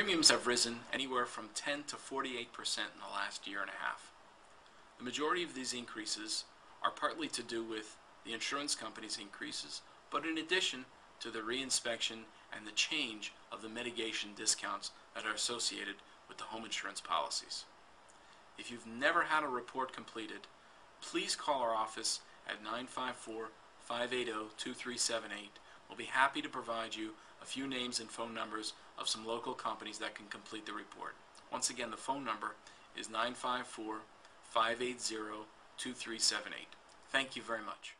Premiums have risen anywhere from 10 to 48% in the last year and a half. The majority of these increases are partly to do with the insurance company's increases, but in addition to the reinspection and the change of the mitigation discounts that are associated with the home insurance policies. If you've never had a report completed, please call our office at 954-580-2378. We'll be happy to provide you a few names and phone numbers of some local companies that can complete the report. Once again, the phone number is 954-580-2378. Thank you very much.